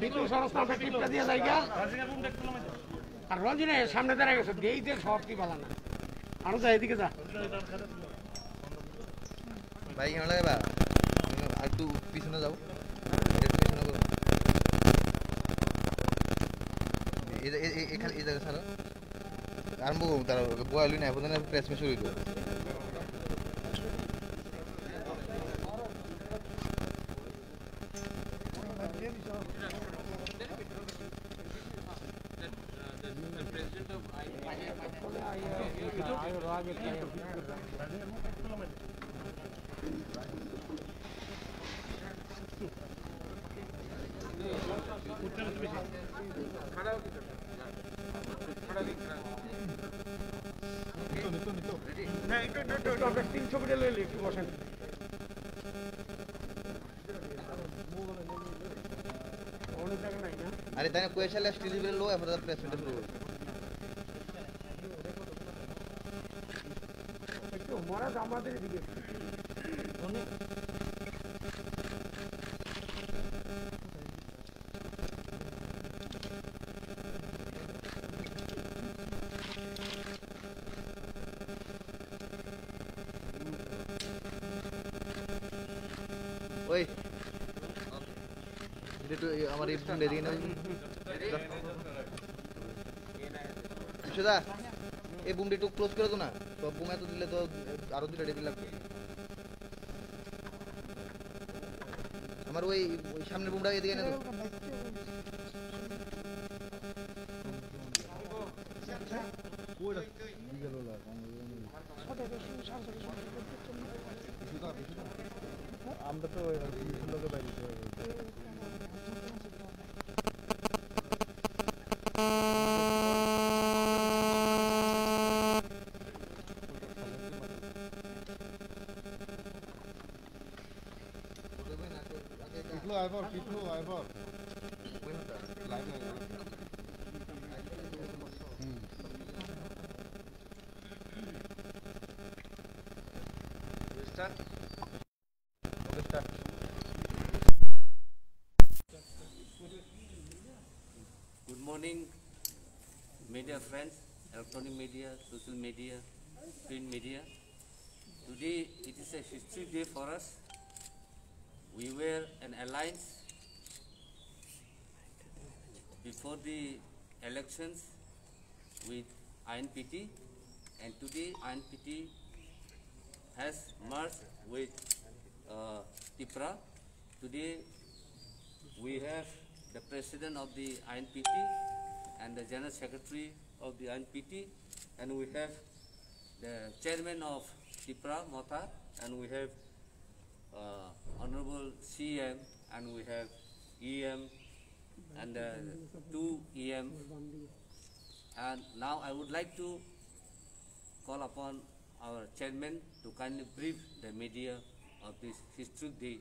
ভিতর সংস্থাটা টিপটা দিয়ে যায় আর রঞ্জনে সামনে দাঁড়িয়ে গেছে দিয়েই সব কি বলা না আরো যা এদিকে যা ভাই কেমন লাগে বা আর একটু পিছনে যাও এখানে এই জায়গা ছাড়া আরম্ভ করুন তারা বয়ালি না এখন প্রেস মে শুরু করবো अरे तने क्वेश्चन है स्टील लो है मतलब प्लेसमेंट शुरू तो हमारा दामाद है दिखे ओए itu हमारी बुंदे दी ना सुधा ये बुंदे तो क्लोज कर दो ना तो बुंगा तो दिले तो आरो दी रेडी लगবে हमारे वही सामने बुंदा ये दिए ना तो আমরা তো লোকে বাইরে people I've start okay start Good morning media friends, electronic media, social media, print media. Today it is a history day for us. We were an alliance before the elections with INPT, and today INPT has merged with TIPRA. Today we have the president of the INPT and the general secretary of the INPT, and we have the chairman of TIPRA, Mothar, and we have Honorable CM, and we have EM and two EM. And now I would like to call upon our chairman to kindly brief the media of this historic day.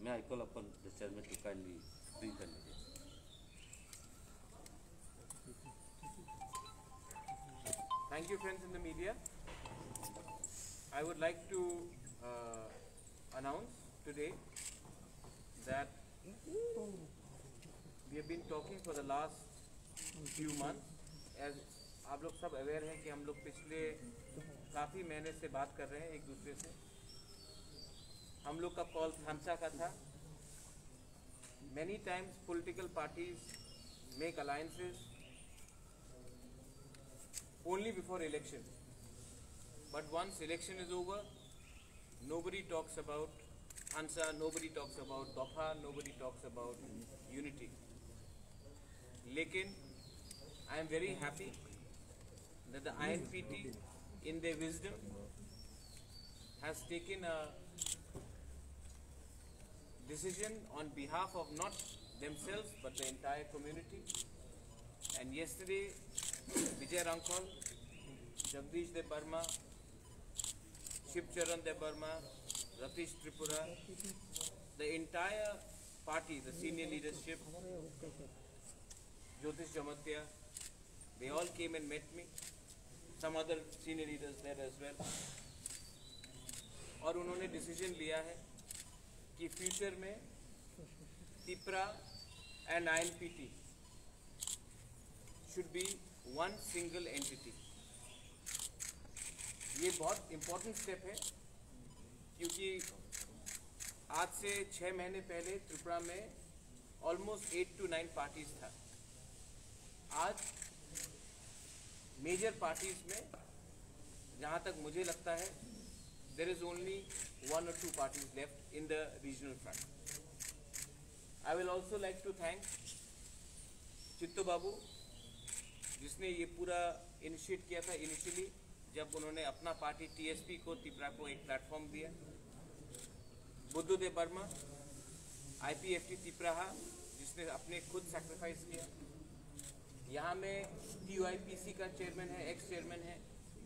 May I call upon the chairman to kindly brief the media. Thank you, friends in the media. I would like to announce today that we have been talking for the last few months. As आप लोग सब aware हैं कि हम लोग पिछले काफ़ी महीने से बात कर रहे हैं एक दूसरे से. हम लोग का कॉल थामसा का था. Many times political parties make alliances only before election. But once election is over, nobody talks about Hansa, nobody talks about Dofa, nobody talks about unity. Lekin, I am very happy that the INPT, in their wisdom, has taken a decision on behalf of not themselves but the entire community. And yesterday, Vijay Rankol, Jagdish Debarma, Shivcharan Debarma, Ratish Tripura, the entire party, the senior leadership, Jyotish Jamatia, they all came and met me. Some other senior leaders there as well. और उन्होंने decision लिया है कि future में Tipra and INPT should be one single entity. ये बहुत important step है क्योंकि आज से 6 महीने पहले त्रिपुरा में ऑलमोस्ट 8 to 9 पार्टीज था. आज मेजर पार्टीज में जहाँ तक मुझे लगता है there is only 1 or 2 parties left in the regional front. I will also like to thank चित्तो बाबू जिसने ये पूरा इनिशिएट किया था इनिशियली जब उन्होंने अपना पार्टी TSP को त्रिपुरा को एक प्लेटफॉर्म दिया. बुद्धू देव वर्मा IPFT त्रिपुरा जिसने अपने खुद सैक्रिफाइस किया. यहाँ में TUIPC का चेयरमैन है, एक्स चेयरमैन है,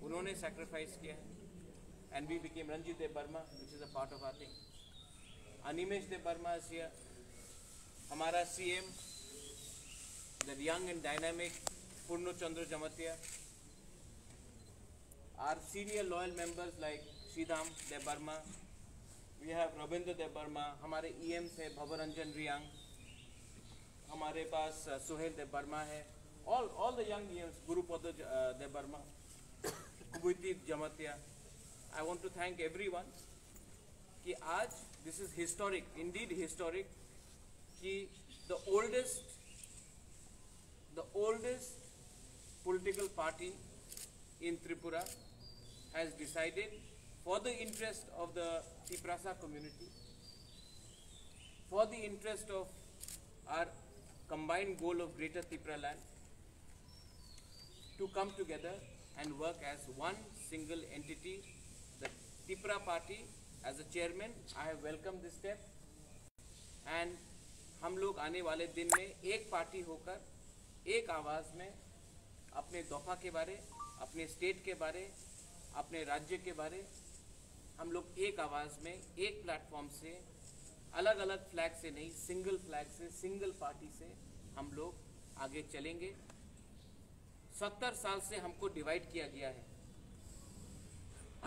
उन्होंने सैक्रिफाइस किया है. And we became Ranjit Dev Burma, which is a part of our thing. Animesh Dev Burma is here. Hamara CM, the young and dynamic Purno Chandra Jamatia. Our senior loyal members like Sridham Dev Burma. We have Rabindra Dev Burma. Hamare EMs है Bhavaranjan Riyang. हमारे पास Suhail Dev Burma है. All the young EMs, Gurupada Dev Burma, Kubuiti Jamatia. I want to thank everyone कि आज this is historic, indeed historic कि the oldest political party in Tripura has decided for the interest of the Tiprasa community, for the interest of our combined goal of Greater Tripura land, to come together and work as one single entity. The Tripura party, as a chairman, I have welcomed this step, and हम लोग आने वाले दिन में एक party होकर एक आवाज़ में अपने दोफा के बारे, अपने स्टेट के बारे, अपने राज्य के बारे हम लोग एक आवाज़ में एक प्लेटफॉर्म से अलग अलग फ्लैग से नहीं, सिंगल फ्लैग से, सिंगल पार्टी से हम लोग आगे चलेंगे. 70 साल से हमको डिवाइड किया गया है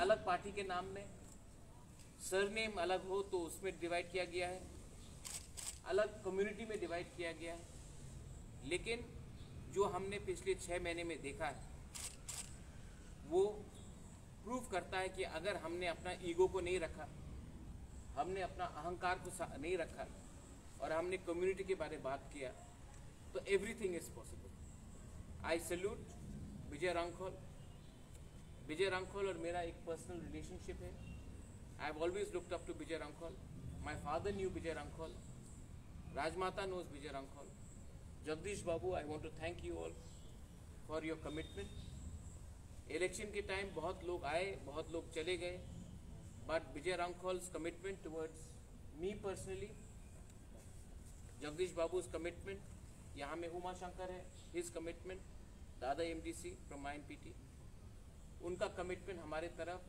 अलग पार्टी के नाम में. सरनेम अलग हो तो उसमें डिवाइड किया गया है, अलग कम्युनिटी में डिवाइड किया गया है. लेकिन जो हमने पिछले 6 महीने में देखा है वो प्रूव करता है कि अगर हमने अपना ईगो को नहीं रखा, हमने अपना अहंकार को नहीं रखा और हमने कम्युनिटी के बारे में बात किया तो everything is possible. I salute Vijay Rankhol. Vijay Rankhol और मेरा एक पर्सनल रिलेशनशिप है. I have always looked up to Vijay Rankhol. My father knew Vijay Rankhol. Rajmata knows Vijay Rankhol. Jagdish Babu, I want to thank you all for your commitment. Election के टाइम बहुत लोग आए, बहुत लोग चले गए, but Vijay Rankhol's commitment towards me personally, Jagdish Babu's commitment, यहाँ में उमा शंकर है, his कमिटमेंट, दादा MDC फ्रॉम INPT, उनका कमिटमेंट हमारे तरफ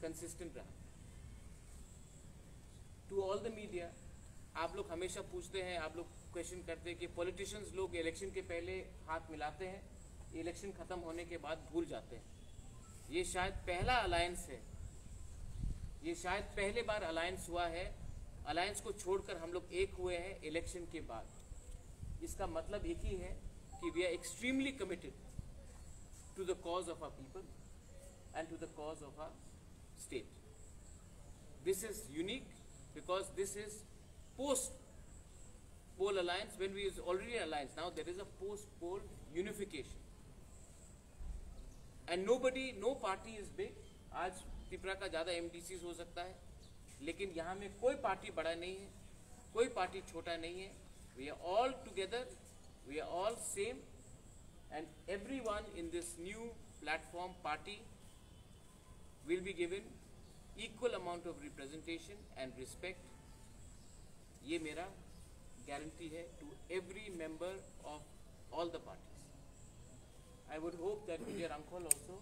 कंसिस्टेंट रहा. टू ऑल द मीडिया, आप लोग हमेशा पूछते हैं, आप लोग क्वेश्चन करते हैं कि पॉलिटिशियंस लोग इलेक्शन के पहले हाथ मिलाते हैं, इलेक्शन ख़त्म होने के बाद भूल जाते हैं. ये शायद पहला अलायंस है, ये शायद पहले बार अलायंस हुआ है. अलायंस को छोड़कर हम लोग एक हुए हैं इलेक्शन के बाद. इसका मतलब एक ही है कि we are extremely committed to the cause of our people and to the cause of our state. This is unique because this is post-poll alliance. When we is already alliance, now there is a post-poll unification. And no party is big. आज त्रिपुरा का ज़्यादा MDCs हो सकता है, लेकिन यहाँ में कोई पार्टी बड़ा नहीं है, कोई पार्टी छोटा नहीं है. We are all together, we are all same, and everyone in this new platform party will be given equal amount of representation and respect. ये मेरा guarantee है to every member of all the parties. I would hope that Vijay Rangkhol also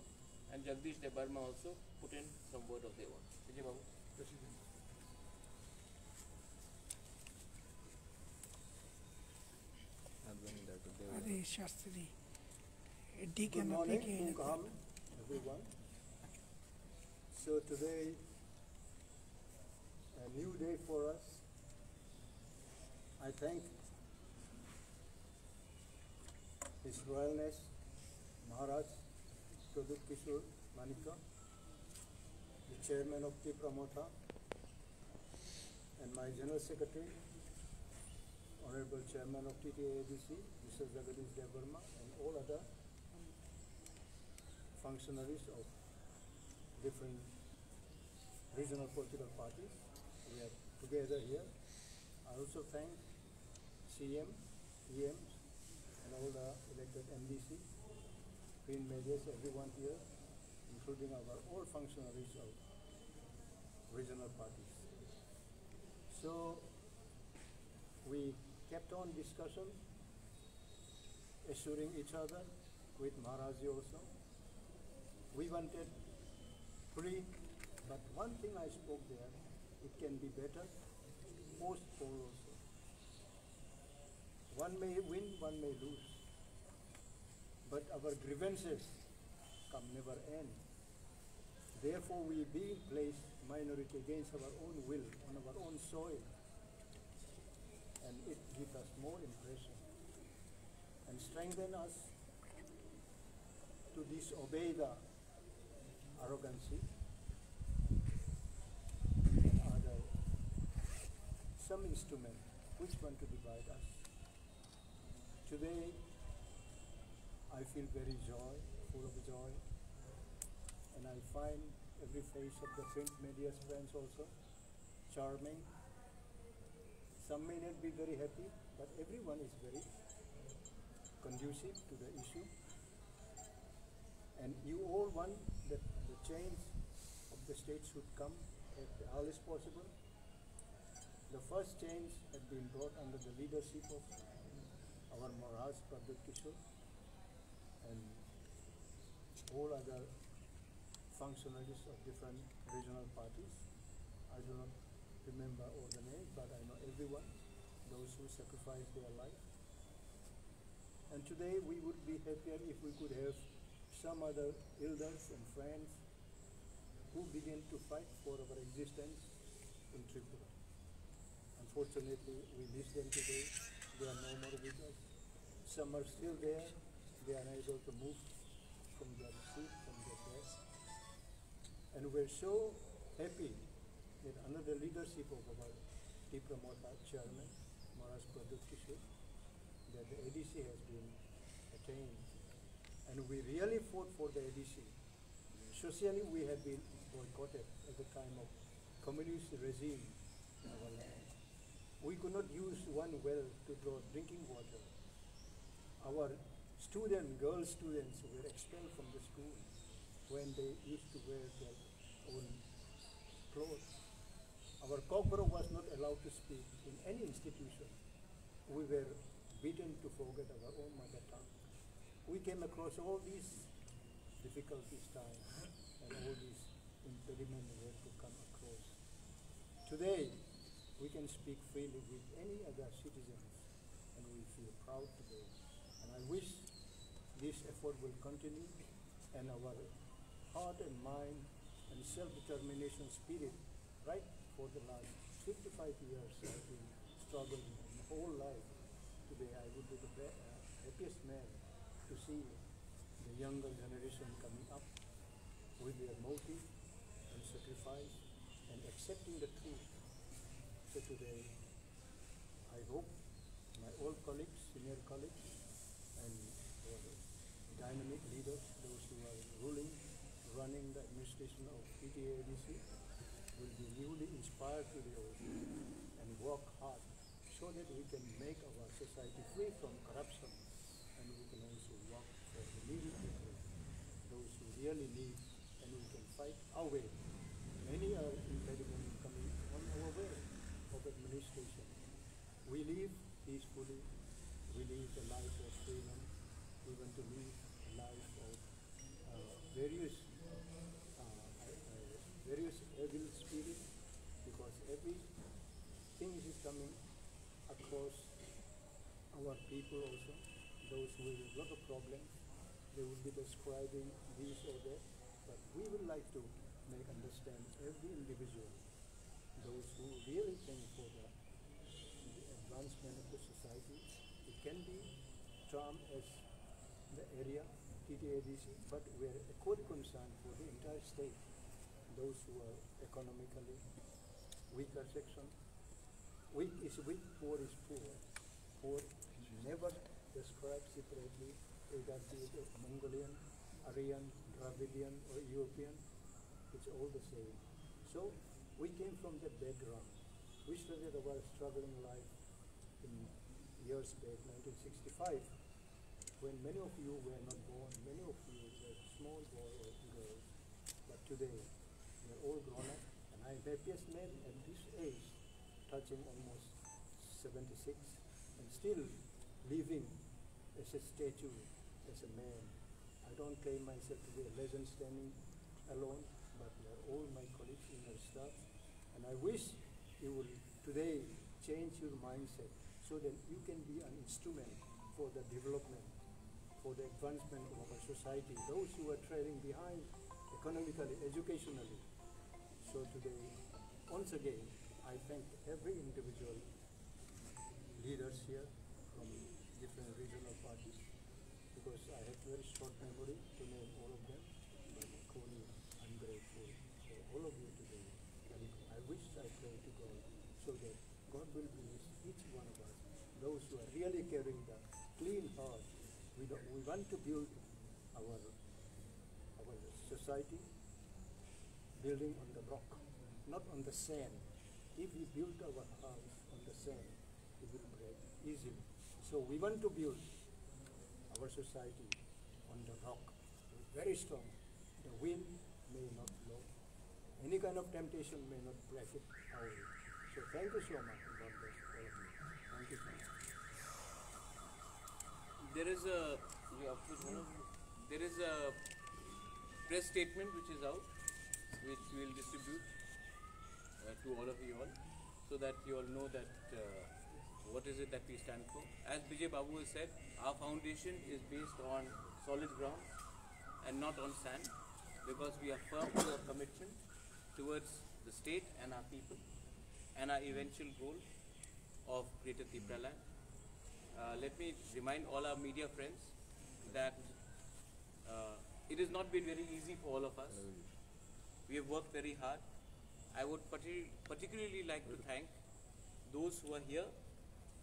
and Jagdish Debarma also put in some word of their own. Vijay Babu. अरे Shastri D Good morning, Kumkam, everyone. So today, a new day for us. I thank His Royalness Maharaj Pradut Kishore Manika, the Chairman of Tripura Motha, and my General Secretary, Honorable Chairman of TTAADC, Mr. Jagadish Devarma, and all other functionaries of different regional political parties. We are together here. I also thank CM, EMs, and all the elected MDC, print medias, everyone here, including our all functionaries of regional parties. So we kept on discussion, assuring each other with Maharaji also. We wanted free, but one thing I spoke there, it can be better post-poll also. One may win, one may lose, but our grievances come never end. Therefore, we being placed minority against our own will, on our own soil, and it gives us more impression and strengthen us to disobey the arrogancy and other some instrument which want to divide us. Today I feel very full of joy, and I find every face of the print media's friends also charming. Some may not be very happy, but everyone is very conducive to the issue. And you all want that the change of the state should come at the earliest possible. The first change had been brought under the leadership of our Maharaj Pradut Kishore and all other functionaries of different regional parties. I do not remember all the names, but I know everyone, those who sacrificed their life. And today we would be happier if we could have some other elders and friends who began to fight for our existence in Tripura. Unfortunately, we miss them today. They are no more with us. Some are still there. They are unable to move from their seat, from their desk. And we're so happy that under the leadership of our Tripura Motha Chairman, Maharaj Pradut Kishore, that the ADC has been attained. And we really fought for the ADC. Socially, we had been boycotted at the time of communist regime in our land. We could not use one well to draw drinking water. Our girl students were expelled from the school when they used to wear their own clothes. Our cockborough was not allowed to speak in any institution. We were beaten to forget our own mother tongue. We came across all these difficulties time and all these impediments we had to come across. Today, we can speak freely with any other citizens, and we feel proud today. And I wish this effort will continue, and our heart and mind and self-determination spirit, right for the last 55 years, I've been struggling my whole life. Today, I would be the happiest man to see the younger generation coming up with their motive and sacrifice and accepting the truth. So today, I hope my old colleagues, senior colleagues, and our dynamic leaders, those who are ruling running the administration of PTADC will be newly inspired today also and work hard so that we can make our society free from corruption, and we can also work for the needy people, those who really need, and we can fight our way. Many are impediments coming on our way of administration. We live peacefully, we live a life of freedom, we want to live a life of various evil spirits, because everything is coming across our people also. Those who have a lot of problems, they will be describing this or that, but we would like to make understand every individual, those who really think for the advancement of the society. It can be termed as the area TTADC, but we are equally concerned for the entire state, those who are economically weaker section. Weak is weak, poor is poor. Poor never described separately, either be it Mongolian, Aryan, Dravidian or European, it's all the same. So we came from that background. We started our struggling life in years back, 1965, when many of you were not born, many of you were small boys or girls, but today we are all grown up, and I am happiest man at this age, touching almost 76, and still living as a statue, as a man. I don't claim myself to be a legend standing alone, but they are all my colleagues in our staff, and I wish you will today change your mindset so that you can be an instrument for the development, for the advancement of our society, those who are trailing behind economically, educationally. So today, once again, I thank every individual leaders here from different regional parties, because I have very short memory to name all of them, but equally I'm grateful for all of you today. And I wish, I pray to God, so that God will bless each one of us, those who are really carrying the clean heart. We want to build our society building on the rock, not on the sand. If we build our house on the sand, it will break easily. So we want to build our society on the rock, very strong. The wind may not blow. Any kind of temptation may not break it away. So thank you so much, and God bless all of you. Thank you so much. There is a press statement which is out, which we will distribute to all of you all, so that you all know that what is it that we stand for. As Bijay Babu has said, our foundation is based on solid ground and not on sand, because we are firm to our commitment towards the state and our people and our eventual goal of Greater Tripura land. Let me remind all our media friends that it has not been very easy for all of us. We have worked very hard. I would particularly like to thank those who are here,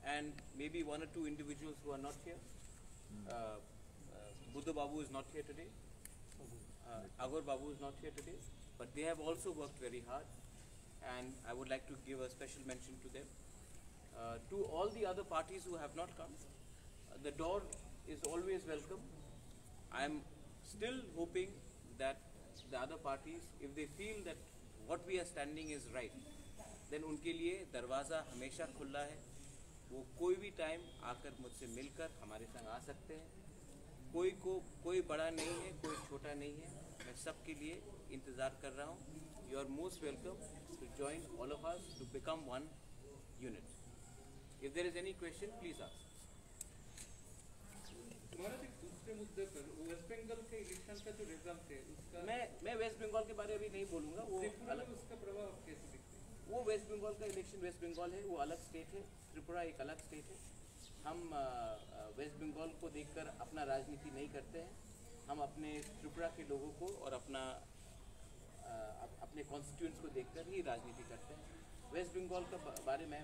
and maybe one or two individuals who are not here. Buddha Babu is not here today. Agor Babu is not here today, but they have also worked very hard, and I would like to give a special mention to them. To all the other parties who have not come, the door is always welcome. I am still hoping that the other parties, if they feel that what we are standing is right, then उनके लिए दरवाज़ा हमेशा खुला है. वो कोई भी time आकर मुझसे मिलकर हमारे संग आ सकते हैं. कोई बड़ा नहीं है, कोई छोटा नहीं है. मैं सबके लिए इंतज़ार कर रहा हूँ. You are most welcome to join all of us to become one unit. If there is any question, please ask. तुम्हारा एक दूसरे मुद्दे पर वेस्ट बंगाल के इलेक्शन का जो रिजल्ट है उसका मैं वेस्ट बंगाल के बारे में अभी नहीं बोलूँगा. वो त्रिपुरा में उसका प्रभाव कैसे दिखता है? वो वेस्ट बंगाल का इलेक्शन, वेस्ट बंगाल है, वो अलग स्टेट है. त्रिपुरा एक अलग स्टेट है. हम वेस्ट बंगाल को देखकर अपना राजनीति नहीं करते हैं. हम अपने त्रिपुरा के लोगों को और अपने कॉन्स्टिट्यूएंट्स को देखकर ही राजनीति करते हैं. वेस्ट बंगाल का बारे में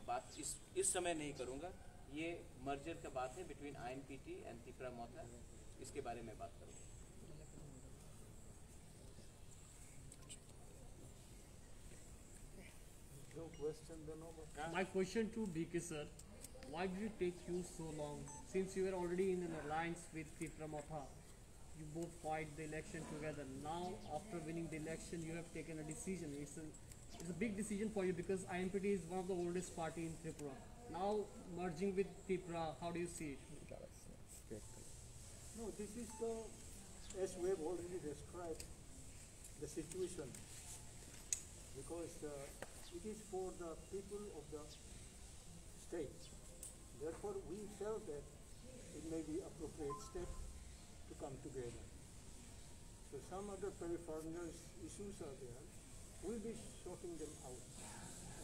बात इस समय नहीं करूँगा. ये मर्जर का बात है बिटवीन INPT एंड त्रिपुरा मोर्चा. इसके बारे में बात करूँगा. question then over. My question to DK sir, why did it take you so long? Since you were already in an alliance with Tipra Matha, you both fight the election together. Now, after winning the election, you have taken a decision. It's a big decision for you because INPT is one of the oldest party in Tripura. Now, merging with Tipra, how do you see it? No, this is the, as we have already described, the situation. Because it is for the people of the state. Therefore, we felt that it may be appropriate step to come together. So some other peripheral issues are there. We'll be sorting them out.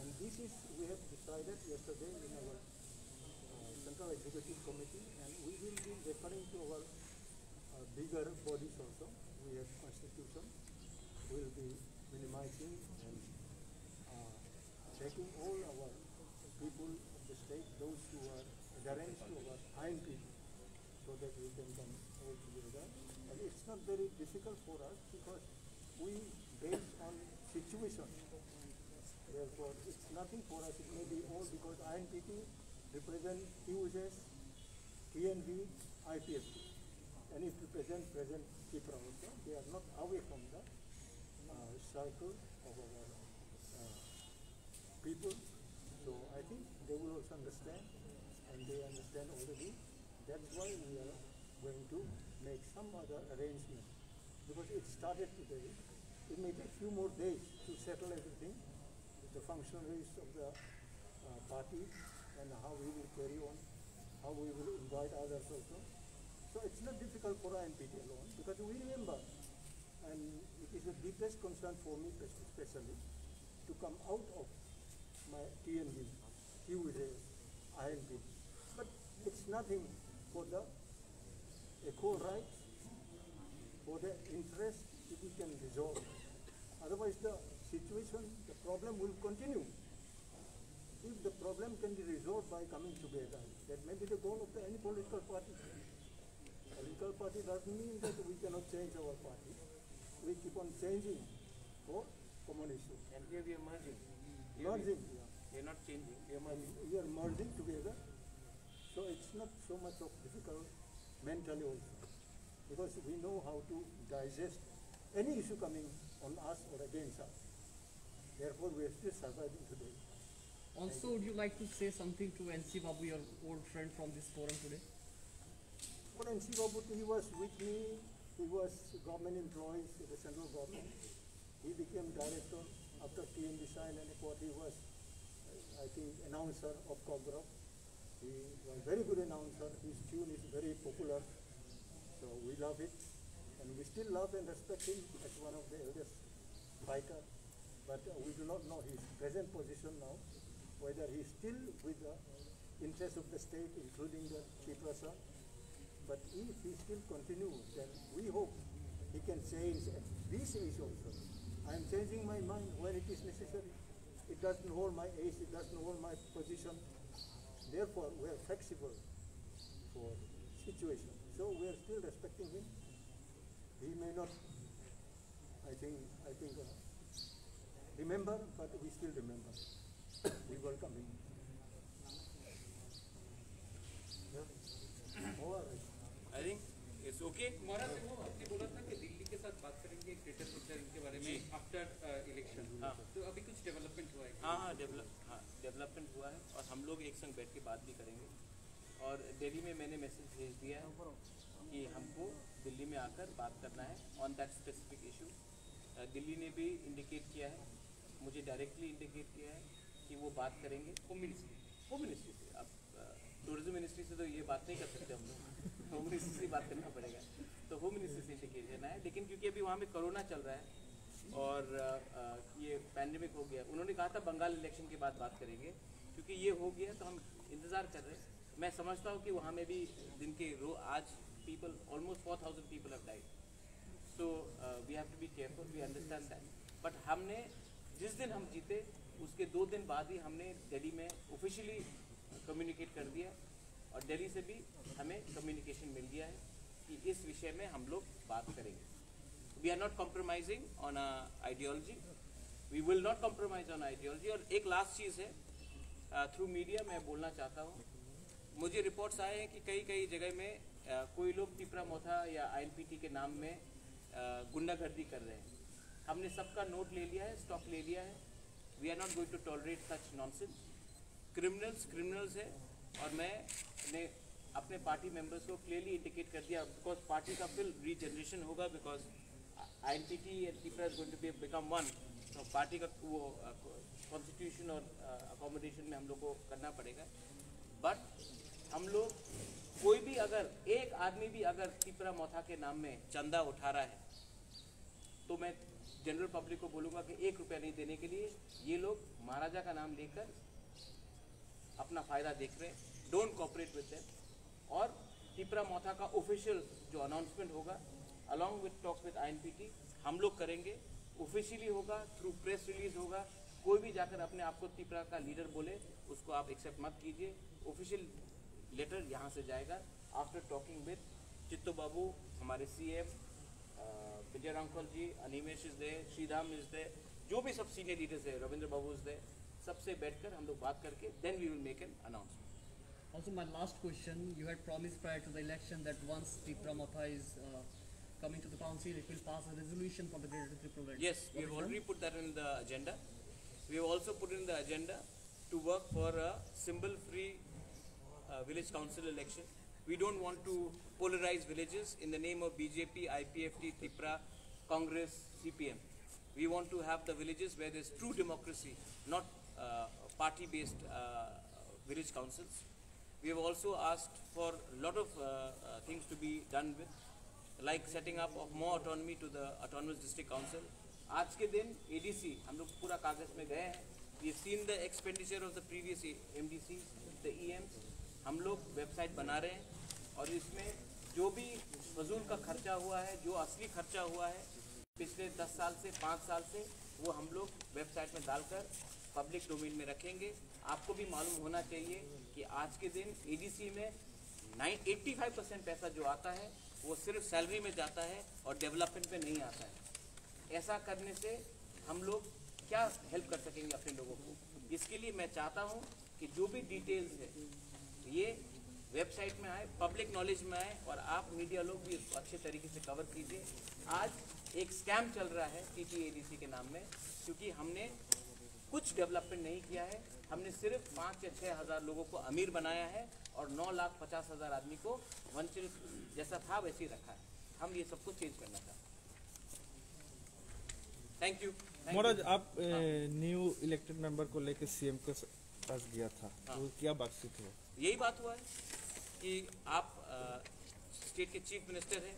And this is, we have decided yesterday in our Central Executive Committee, and we will be referring to our bigger bodies also. We have constitution. We'll be minimizing and taking all our people of the state, those who are adherents to our INPT, so that we can come all together. And it's not very difficult for us because we based on situation. Therefore, it's nothing for us. It may be all because INPT represent TUSS, TNV, IPFT, and it represents present Tipra also. They are not away from the circle of our people. So I think they will also understand, and they understand already. That's why we are going to make some other arrangement. Because it started today, it may take few more days to settle everything, the functionaries of the party, and how we will carry on, how we will invite others also. So it's not difficult for INPT alone, because we remember, and it is the deepest concern for me especially, to come out of my TNV, TUSS, INPT. But it's nothing for the equal rights, for the interest, if we can resolve. Otherwise the situation, the problem will continue. If the problem can be resolved by coming together, that may be the goal of any political party. Political party doesn't mean that we cannot change our party. We keep on changing for common issues. And here we are merging. Merging, We are not changing. we are merging together. So it's not so much of difficult mentally also. Because we know how to digest any issue coming on us or against us. Therefore, we are still surviving today. Also, would you like to say something to NC Babu, your old friend from this forum today? But NC Babu, he was with me. He was government employee in the central government. He became director after TNV signed and he was, I think, announcer of Kogrov. He was a very good announcer. His tune is very popular. So we love it. And we still love and respect him as one of the eldest fighters. But we do not know his present position now, whether he is still with the interest of the state, including the Chief Rasa. But if he still continues, then we hope he can change at this age also. I am changing my mind when it is necessary. It doesn't hold my age, it doesn't hold my position. Therefore, we are flexible for situation. So we are still respecting him. He may not, I think, remember, but we still remember. We welcome him. All right. I think it's okay. महाराज वो आपने बोला था कि दिल्ली के साथ बात करेंगे greater picture इनके बारे में आफ्टर इलेक्शन। हाँ। तो अभी कुछ डेवलपमेंट हुआ है? हाँ डेवलपमेंट हुआ है और हम लोग एक संग बैठ के बात भी करेंगे। और दिल्ली में मैंने मैसेज भेज दिया है कि हमको दिल्ली में आकर बात करना है on that specific issue. Delhi ने भी इंडिकेट किया है, मुझे डायरेक्टली इंडिकेट किया है कि वो बात करेंगे होम मिनिस्ट्री से। अब टूरिज्म मिनिस्ट्री से तो ये बात नहीं कर सकते हम लोग, होम मिनिस्ट्री से बात करना पड़ेगा। तो होम मिनिस्ट्री से इंडिकेट करना है, लेकिन क्योंकि अभी वहाँ में कोरोना चल रहा है और ये पैंडेमिक हो गया, उन्होंने कहा था बंगाल इलेक्शन के बाद बात करेंगे। क्योंकि ये हो गया तो हम इंतज़ार कर रहे हैं। मैं समझता हूँ कि वहाँ में भी दिन के आज people, almost 4,000 people have died. So we have to be careful. We understand that. But हमने जिस दिन हम जीते उसके 2 दिन बाद ही हमने दिल्ली में ऑफिशियली कम्युनिकेट कर दिया और दिल्ली से भी हमें कम्युनिकेशन मिल गया है कि इस विषय में हम लोग बात करेंगे। We are not compromising on our ideology. We will not compromise on ideology. और एक लास्ट चीज़ है, थ्रू मीडिया मैं बोलना चाहता हूँ, मुझे रिपोर्ट्स आए हैं कि कई जगह में कोई लोग तिपरा मोथा या आईएनपीटी के नाम में गुंडागर्दी कर रहे हैं। हमने सबका नोट ले लिया है, स्टॉक ले लिया है। We are not going to tolerate such nonsense. Criminals है, और मैंने अपने पार्टी मेंबर्स को क्लियरली इंडिकेट कर दिया, बिकॉज पार्टी का फिर रीजनरेशन होगा, because INPT and Tipra is going to be become one. तो पार्टी का वो कॉन्स्टिट्यूशन और अकोमोडेशन में हम लोग को करना पड़ेगा। बट हम लोग कोई भी अगर एक आदमी भी अगर तिपरा मोथा के नाम में चंदा उठा रहा है, तो मैं जनरल पब्लिक को बोलूँगा कि 1 रुपया नहीं देने के लिए ये लोग महाराजा का नाम लेकर अपना फ़ायदा देख रहे हैं। Don't cooperate with them. और तिपरा मोथा का ऑफिशियल जो अनाउंसमेंट होगा, अलॉन्ग विद टॉक विद आईएनपीटी, हम लोग करेंगे। ऑफिशियली होगा, थ्रू प्रेस रिलीज होगा। कोई भी जाकर अपने आप को तिपरा का लीडर बोले, उसको आप एक्सेप्ट मत कीजिए। ऑफिशियल लेटर यहाँ से जाएगा after talking with Chitto Babu, हमारे CM, Vijay Ramphal ji, Animesh is there, Shriram is there, जो भी सब सीनियर लीडर्स है, रविंद्र बाबू इज दे, सबसे बैठकर हम लोग बात करके then we will make an announcement. Also, my last question, you had promised prior to the election that once Tipra Motha is coming to the council, it will pass a resolution for the Greater Tripura Belt. Yes, we have already put that in the agenda. We have also put in the agenda to work for a symbol-free village council election. We don't want to polarize villages in the name of BJP, IPFT, Tipra, Congress, CPM. We want to have the villages where there's true democracy, not party-based village councils. We have also asked for a lot of things to be done with, like setting up of more autonomy to the autonomous district council. आज के दिन ADC हम लोग पूरा कागज में गए हैं। We have seen the expenditure of the previous MDCs, the EMs. हम लोग वेबसाइट बना रहे हैं, और इसमें जो भी फजूल का खर्चा हुआ है, जो असली खर्चा हुआ है पिछले 10 साल से 5 साल से, वो हम लोग वेबसाइट में डालकर पब्लिक डोमेन में रखेंगे। आपको भी मालूम होना चाहिए कि आज के दिन ADC में 85% पैसा जो आता है वो सिर्फ सैलरी में जाता है और डेवलपमेंट में नहीं आता है। ऐसा करने से हम लोग क्या हेल्प कर सकेंगे अपने लोगों को? इसके लिए मैं चाहता हूँ कि जो भी डिटेल्स है ये वेबसाइट में आए, पब्लिक नॉलेज में आए, और आप मीडिया लोग भी इसको अच्छे तरीके से कवर कीजिए। आज एक स्कैम चल रहा है TTADC के नाम में, क्योंकि हमने कुछ डेवलपमेंट नहीं किया है। हमने सिर्फ 5 या 6 हज़ार लोगों को अमीर बनाया है और 9,50,000 आदमी को वंचित जैसा था वैसे ही रखा है। हम ये सब कुछ चेंज करना चाहते हैं। Thank you. महाराज, आप न्यू इलेक्टेड मेंबर को लेकर सीएम के पास गया था, तो क्या बातचीत हुआ? यही बात हुआ है कि आप स्टेट के चीफ मिनिस्टर हैं,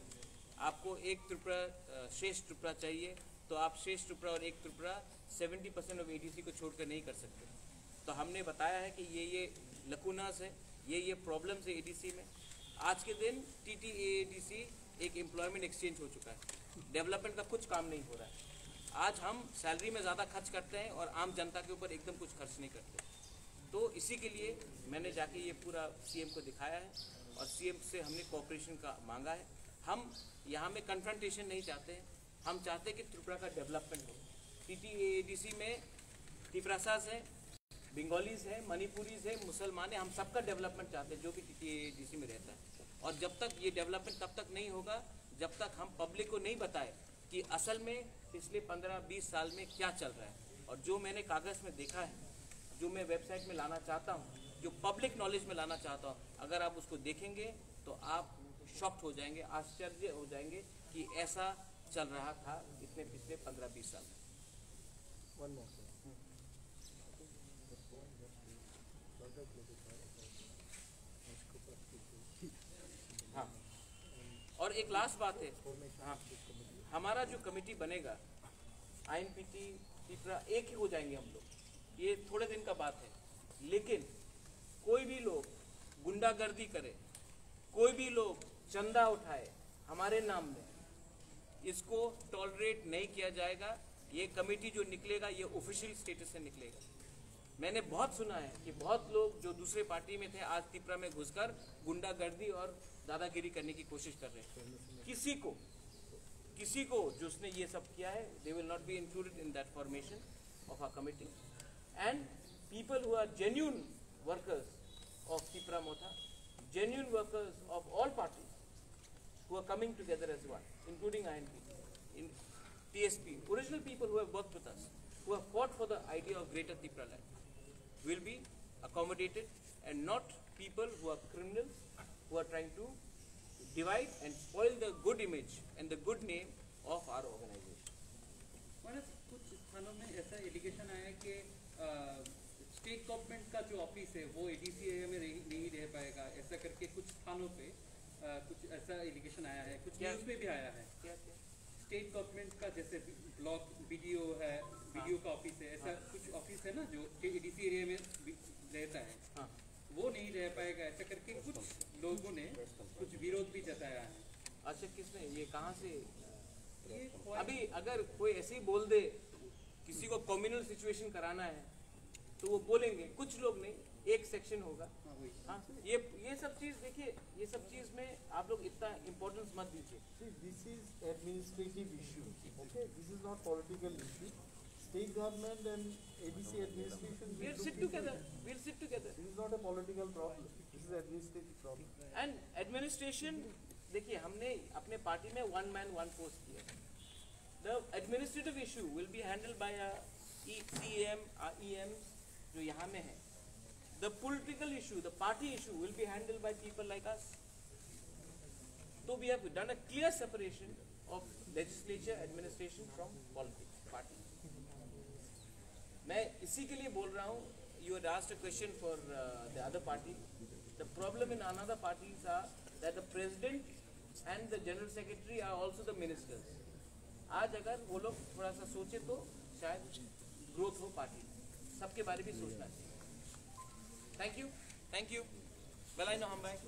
आपको एक त्रिपुरा श्रेष्ठ त्रिपुरा चाहिए, तो आप श्रेष्ठ त्रिपुरा और एक त्रिपुरा 70% ऑफ ADC को छोड़कर नहीं कर सकते। तो हमने बताया है कि ये लकूनास है, ये प्रॉब्लम्स है ADC में। आज के दिन TTADC एक एम्प्लॉयमेंट एक्सचेंज हो चुका है, डेवलपमेंट का कुछ काम नहीं हो रहा है। आज हम सैलरी में ज़्यादा खर्च करते हैं और आम जनता के ऊपर एकदम कुछ खर्च नहीं करते। तो इसी के लिए मैंने जाके ये पूरा CM को दिखाया है, और CM से हमने कोऑपरेशन का मांगा है। हम यहाँ में कन्फ्रंटेशन नहीं चाहते हैं, हम चाहते हैं कि त्रिपुरा का डेवलपमेंट हो। TTADC में तिपरासास है, बंगालीज है, मणिपुरीज है, मुसलमान है, हम सबका डेवलपमेंट चाहते हैं जो भी TTADC में रहता है। और जब तक ये डेवलपमेंट तब तक नहीं होगा जब तक हम पब्लिक को नहीं बताए कि असल में पिछले 15-20 साल में क्या चल रहा है। और जो मैंने कागज़ में देखा है, जो मैं वेबसाइट में लाना चाहता हूँ, जो पब्लिक नॉलेज में लाना चाहता हूँ, अगर आप उसको देखेंगे तो आप शॉक्ड हो जाएंगे, आश्चर्य हो जाएंगे कि ऐसा चल रहा था इतने पिछले 15-20 साल में। One more thing. हाँ, और एक लास्ट बात है, हाँ, हमारा जो कमेटी बनेगा INPT तिपरा एक ही हो जाएंगे हम लोग, ये थोड़े दिन का बात है। लेकिन कोई भी लोग गुंडागर्दी करे, कोई भी लोग चंदा उठाए हमारे नाम में, इसको टॉलरेट नहीं किया जाएगा। ये कमेटी जो निकलेगा ये ऑफिशियल स्टेटस से निकलेगा। मैंने बहुत सुना है कि बहुत लोग जो दूसरे पार्टी में थे आज तिपरा में घुसकर गुंडागर्दी और दादागिरी करने की कोशिश कर रहे हैं। किसी को जिसने ये सब किया है, they will not be included in that formation. of our committee, and people who are genuine workers of Tipra Motha, genuine workers of all parties, who are coming together as one, including INPT, in TSP, original people who have worked with us, who have fought for the idea of Greater Tipra Land, will be accommodated, and not people who are criminals, who are trying to divide and spoil the good image and the good name of our organization. मैंने कुछ स्थानों में ऐसा allegation आया है कि state government का जो ऑफिस है वो एडीसीए में नहीं रह पाएगा, ऐसा करके कुछ स्थानों पे कुछ ऐसा एलिगेशन आया है, कुछ न्यूज़ में भी आया है। क्या स्टेट गवर्नमेंट का जैसे ब्लॉक बीडीओ है, बीडीओ का ऑफिस है, ऐसा कुछ ऑफिस है ना जो एडीसी एरिया में रहता है, हाँ, वो नहीं रह पाएगा, ऐसा करके कुछ लोगों ने कुछ विरोध भी जताया है। अच्छा, किसने ये कहाँ से? ये अभी अगर कोई ऐसे ही बोल दे, किसी को कम्युनल सिचुएशन कराना है तो वो बोलेंगे, कुछ लोग नहीं, एक सेक्शन होगा। हाँ, ये सब चीज देखिए, ये सब चीज में आप लोग इतना इम्पोर्टेंस मत दीजिए। See, this is administrative issue. Okay, this is not political issue. State government and ABC administration. We'll sit together. We'll sit together. This is not a political problem. This is administrative problem. And administration, देखिए हमने अपने party में one man one post किया। The administrative issue will be handled by a CM, EMs जो यहाँ में है। The political issue, the party issue will be handled by people like us. So we have done a clear separation of legislature, administration from politics, party. मैं इसी के लिए बोल रहा हूँ, you had asked a question for the other party. The problem in another parties are that the president and the general secretary are also the ministers. आज अगर वो लोग थोड़ा सा सोचे तो शायद ग्रोथ हो पार्टी, सबके बारे में सोचना चाहिए। Thank you. Well, I know I'm back.